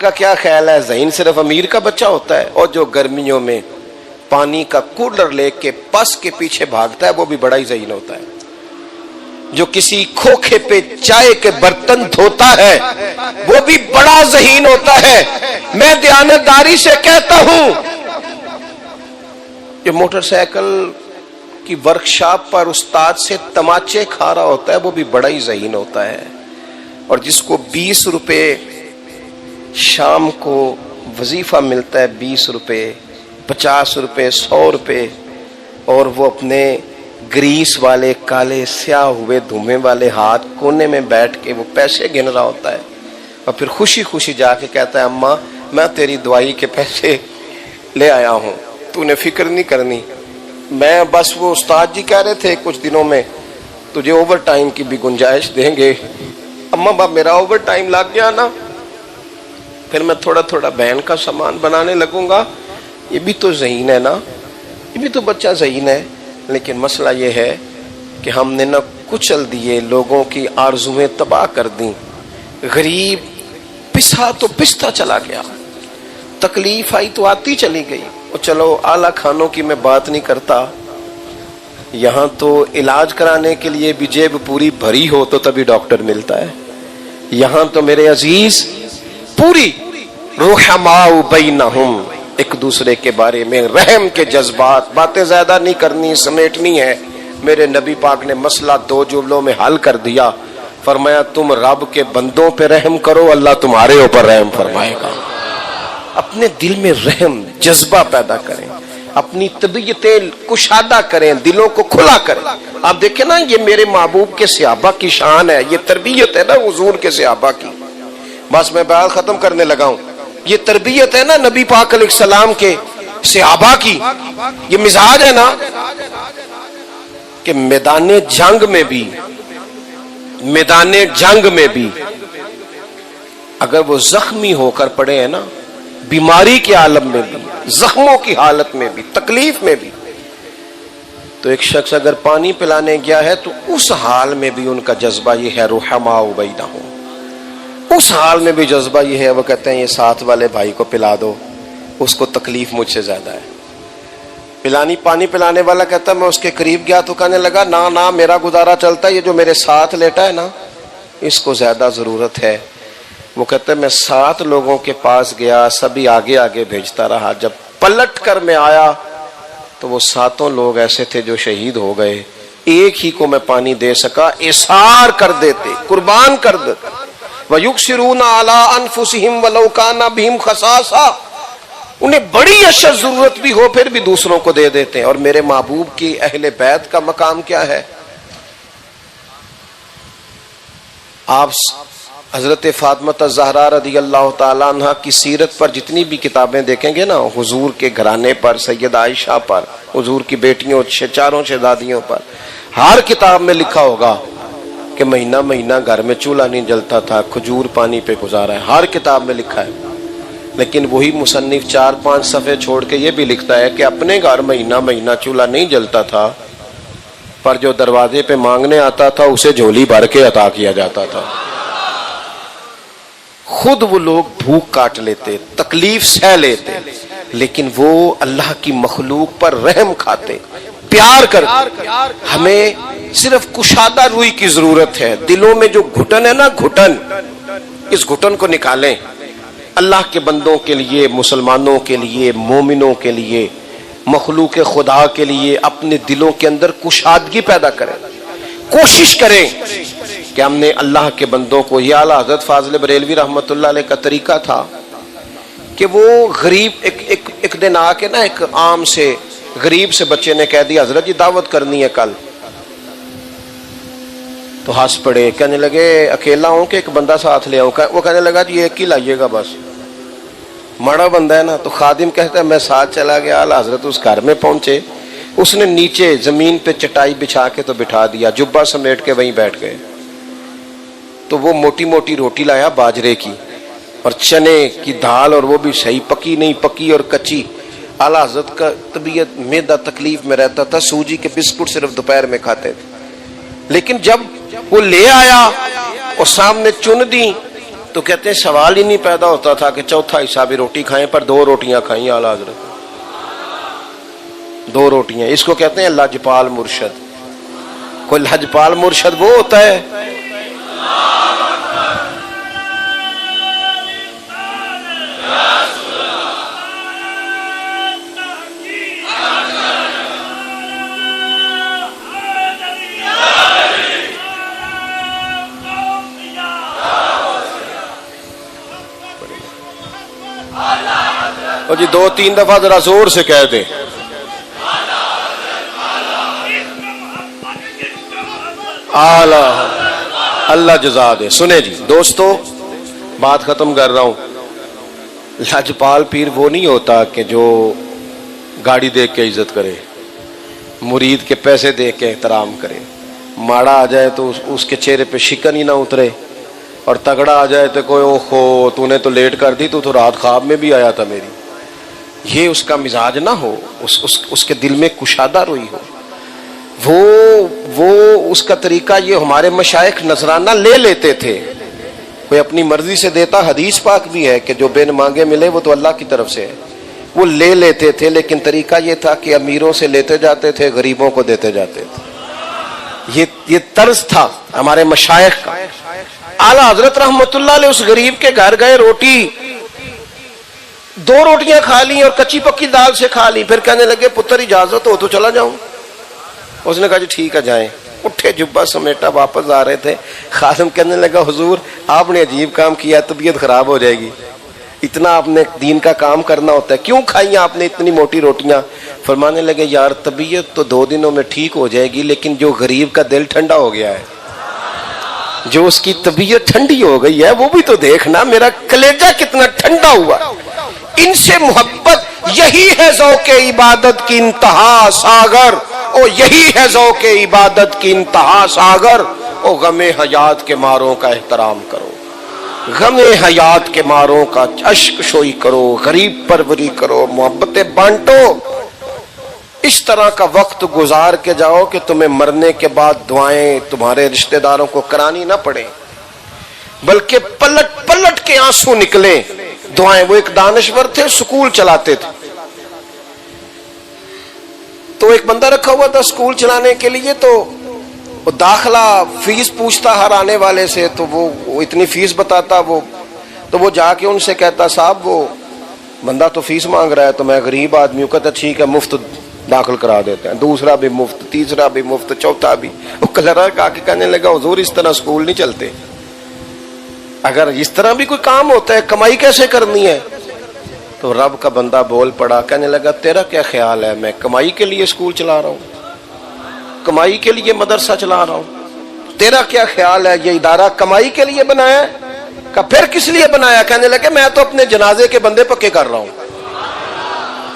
کا کیا خیال ہے ذہین صرف امیر کا بچہ ہوتا ہے؟ اور جو گرمیوں میں پانی کا کولر لے کے پس کے پیچھے بھاگتا ہے وہ بھی بڑا ہی ذہین ہوتا ہے. جو کسی کھوکھے پہ چائے کے برتن دھوتا ہے وہ بھی بڑا ذہین ہوتا ہے. میں دیانتداری سے کہتا ہوں جو موٹر سائیکل کی ورکشاپ پر استاد سے تماچے کھا رہا ہوتا ہے وہ بھی بڑا ہی ذہین ہوتا ہے. اور جس کو 20 روپے شام کو وظیفہ ملتا ہے، 20 روپے 50 روپے 100 روپے، اور وہ اپنے گریس والے کالے سیاہ ہوئے دھومے والے ہاتھ کونے میں بیٹھ کے وہ پیسے گن رہا ہوتا ہے، اور پھر خوشی خوشی جا کے کہتا ہے اماں میں تیری دوائی کے پیسے لے آیا ہوں، تو نے فکر نہیں کرنی. میں بس وہ استاد جی کہہ رہے تھے کچھ دنوں میں تجھے اوور ٹائم کی بھی گنجائش دیں گے. اماں باپ میرا اوور ٹائم لگ گیا نا، پھر میں تھوڑا تھوڑا بہن کا سامان بنانے لگوں گا. یہ بھی تو ذہین ہے نا، یہ بھی تو بچہ ذہین ہے. لیکن مسئلہ یہ ہے کہ ہم نے نہ کچل دیے، لوگوں کی آرزویں تباہ کر دیں. غریب پسا تو پستا چلا گیا، تکلیف آئی تو آتی چلی گئی. اور چلو اعلیٰ کھانوں کی میں بات نہیں کرتا، یہاں تو علاج کرانے کے لیے بھی جیب پوری بھری ہو تو تبھی ڈاکٹر ملتا ہے. یہاں تو میرے عزیز پوری رحماء بینہم، ایک دوسرے کے بارے میں رحم کے جذبات. باتیں زیادہ نہیں کرنی، سمیٹنی ہے. میرے نبی پاک نے مسئلہ 2 جملوں میں حل کر دیا. فرمایا تم رب کے بندوں پہ رحم کرو، اللہ تمہارے اوپر رحم فرمائے گا. اپنے دل میں رحم جذبہ پیدا کریں، اپنی طبیعتیں کشادہ کریں، دلوں کو کھلا کریں. آپ دیکھیں نا یہ میرے محبوب کے صحابہ کی شان ہے، یہ تربیت ہے نا حضور کے صحابہ کی. بس میں بات ختم کرنے لگا ہوں. یہ تربیت ہے نا نبی پاک علیہ السلام کے صحابہ کی. یہ مزاج ہے نا کہ میدان جنگ میں بھی اگر وہ زخمی ہو کر پڑے ہیں نا، بیماری کے عالم میں بھی، زخموں کی حالت میں بھی، تکلیف میں بھی، تو ایک شخص اگر پانی پلانے گیا ہے تو اس حال میں بھی ان کا جذبہ یہ ہے رحماء بینہم. اس حال میں بھی جذبہ یہ ہے، وہ کہتے ہیں یہ ساتھ والے بھائی کو پلا دو، اس کو تکلیف مجھ سے زیادہ ہے. پانی پلانے والا کہتا ہے میں اس کے قریب گیا تو کہنے لگا نہ میرا گزارا چلتا ہے، یہ جو میرے ساتھ لیٹا ہے نا اس کو زیادہ ضرورت ہے. وہ کہتا ہے میں 7 لوگوں کے پاس گیا، سبھی آگے آگے بھیجتا رہا، جب پلٹ کر میں آیا تو وہ 7 لوگ ایسے تھے جو شہید ہو گئے، ایک ہی کو میں پانی دے سکا. اثار کر دیتے، قربان کر دیتے. وَيُكْسِرُونَ عَلَىٰ أَنفُسِهِمْ وَلَوْ كَانَ بِهِمْ خَصَاصَةٌ، انہیں بڑی اشد ضرورت بھی ہو پھر بھی دوسروں کو دے دیتے ہیں. اور میرے محبوب کی اہل بیت کا مقام کیا ہے؟ آپ حضرت فاطمہ الزہرا رضی اللہ تعالیٰ عنہ کی سیرت پر جتنی بھی کتابیں دیکھیں گے نا، حضور کے گھرانے پر، سیدہ عائشہ پر، حضور کی بیٹیوں 4 شہزادیوں پر، ہر کتاب میں لکھا ہوگا کہ مہینہ مہینہ گھر میں چولہا نہیں جلتا تھا، کھجور پانی پہ گزارا ہے. ہر کتاب میں لکھا ہے. لیکن وہی مصنف 4-5 صفحے چھوڑ کے یہ بھی لکھتا ہے کہ اپنے گھر مہینہ مہینہ چولہا نہیں جلتا تھا، پر جو دروازے پہ مانگنے آتا تھا اسے جھولی بھر کے عطا کیا جاتا تھا. خود وہ لوگ بھوک کاٹ لیتے، تکلیف سہ لیتے، لیکن وہ اللہ کی مخلوق پر رحم کھاتے، پیار کرتے. ہمیں صرف کشادہ روئی کی ضرورت ہے. دلوں میں جو گھٹن ہے نا، اس گھٹن کو نکالیں. اللہ کے بندوں کے لیے، مسلمانوں کے لیے، مومنوں کے لیے، مخلوق خدا کے لیے اپنے دلوں کے اندر کشادگی پیدا کریں. کوشش کریں کہ ہم نے اللہ کے بندوں کو، یہ اعلیٰ حضرت فاضل بریلوی رحمۃ اللہ علیہ کا طریقہ تھا کہ وہ غریب ایک دن آ کے نا ایک عام سے غریب سے بچے نے کہہ دیا حضرت جی دعوت کرنی ہے کل. تو ہنس پڑے، کہنے لگے اکیلا ہوں کہ ایک بندہ ساتھ لے آؤں؟ وہ کہنے لگا جی ایک ہی لائیے گا بس، مڑا بندہ ہے نا. تو خادم کہتا ہے میں ساتھ چلا گیا. اعلیٰ حضرت اس گھر میں پہنچے، اس نے نیچے زمین پہ چٹائی بچھا کے تو بٹھا دیا، جبہ سمیٹ کے وہیں بیٹھ گئے. تو وہ موٹی موٹی روٹی لایا باجرے کی اور چنے کی دال، اور وہ بھی صحیح پکی نہیں، پکی اور کچی. اعلیٰ حضرت کا طبیعت معدہ تکلیف میں رہتا تھا، سوجی کے بسکٹ صرف دوپہر میں کھاتے تھے. لیکن جب وہ لے آیا اور سامنے چن دی تو کہتے ہیں سوال ہی نہیں پیدا ہوتا تھا کہ چوتھا حصہ بھی روٹی کھائیں، پر 2 روٹیاں کھائیں اعلیٰ حضرت، 2 روٹیاں. اس کو کہتے ہیں لجپال مرشد. کوئی لجپال مرشد وہ ہوتا ہے جی 2-3 دفعہ ذرا زور سے کہہ دیں. اللہ جزا دے. سنیں جی دوستو، بات ختم کر رہا ہوں. لجپال پیر وہ نہیں ہوتا کہ جو گاڑی دیکھ کے عزت کرے، مرید کے پیسے دیکھ کے احترام کرے، ماڑا آ جائے تو اس کے چہرے پہ شکن ہی نہ اترے، اور تگڑا آ جائے تو کوئی اوہو تو نے تو لیٹ کر دی، تو رات خواب میں بھی آیا تھا میری. یہ اس کا مزاج نہ ہو، اس کے دل میں کشادہ روئی ہو. وہ اس کا طریقہ یہ، ہمارے مشائخ نذرانہ لے لیتے تھے، کوئی اپنی مرضی سے دیتا. حدیث پاک بھی ہے کہ جو بن مانگے ملے وہ تو اللہ کی طرف سے ہے. وہ لے لیتے تھے، لیکن طریقہ یہ تھا کہ امیروں سے لیتے جاتے تھے، غریبوں کو دیتے جاتے تھے. یہ طرز تھا ہمارے مشائخ کا. اعلیٰ حضرت رحمت اللہ علیہ اس غریب کے گھر گئے، روٹی 2 روٹیاں کھا لی اور کچی پکی دال سے کھا لی. پھر کہنے لگے پتر اجازت ہو تو چلا جاؤں. اس نے کہا جی ٹھیک ہے جائیں. اٹھے جبہ سمیٹا واپس آ رہے تھے. خادم کہنے لگا حضور آپ نے عجیب کام کیا، طبیعت خراب ہو جائے گی، اتنا آپ نے دین کا کام کرنا ہوتا ہے، کیوں کھائی آپ نے اتنی موٹی روٹیاں؟ فرمانے لگے یار طبیعت تو 2 دنوں میں ٹھیک ہو جائے گی، لیکن جو غریب کا دل ٹھنڈا ہو گیا ہے، جو اس کی طبیعت ٹھنڈی ہو گئی ہے، وہ بھی تو دیکھنا، میرا کلیجہ کتنا ٹھنڈا ہوا. ان سے محبت یہی ہے ذوق عبادت کی انتہا ساگر. او یہی ہے ذوق عبادت کی انتہا ساگر. او غم حیات کے ماروں کا احترام کرو، غم حیات کے ماروں کا اشک شوئی کرو، غریب پروری کرو، محبتیں بانٹو. اس طرح کا وقت گزار کے جاؤ کہ تمہیں مرنے کے بعد دعائیں تمہارے رشتہ داروں کو کرانی نہ پڑے، بلکہ پلٹ پلٹ کے آنسو نکلیں دعائیں. وہ ایک دانشور تھے، سکول چلاتے تھے. تو ایک بندہ رکھا ہوا تھا سکول چلانے کے لیے، تو وہ داخلہ فیس پوچھتا ہر آنے والے سے. تو وہ اتنی فیس بتاتا، تو وہ جا کے ان سے کہتا صاحب وہ بندہ تو فیس مانگ رہا ہے، تو میں غریب آدمی ہوں. کہتا ٹھیک ہے مفت داخل کرا دیتے ہیں. دوسرا بھی مفت، تیسرا بھی مفت، چوتھا بھی. وہ کلرا کا کے کہنے لگا حضور اس طرح سکول نہیں چلتے. اگر اس طرح بھی کوئی کام ہوتا ہے، کمائی کیسے کرنی ہے؟ تو رب کا بندہ بول پڑا، کہنے لگا تیرا کیا خیال ہے، میں کمائی کے لیے سکول چلا رہا ہوں، کمائی کے لیے مدرسہ چلا رہا ہوں؟ تیرا کیا خیال ہے، یہ ادارہ کمائی کے لیے بنایا ہے؟ کہ پھر کس لیے بنایا؟ کہنے لگے میں تو اپنے جنازے کے بندے پکے کر رہا ہوں.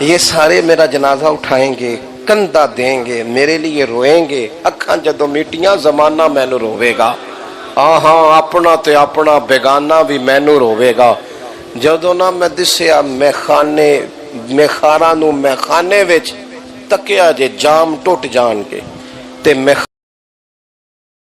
یہ سارے میرا جنازہ اٹھائیں گے، کندھا دیں گے، میرے لیے روئیں گے، اکھاں جدوں میٹیاں زمانہ مینوں روے گا. ہاں اپنا تے اپنا بیگانہ بھی مینوں روے گا. جدوں نہ میں دسیا میخاراں نوں میخانے وچ تکیا جے جام ٹوٹ جان کے، تے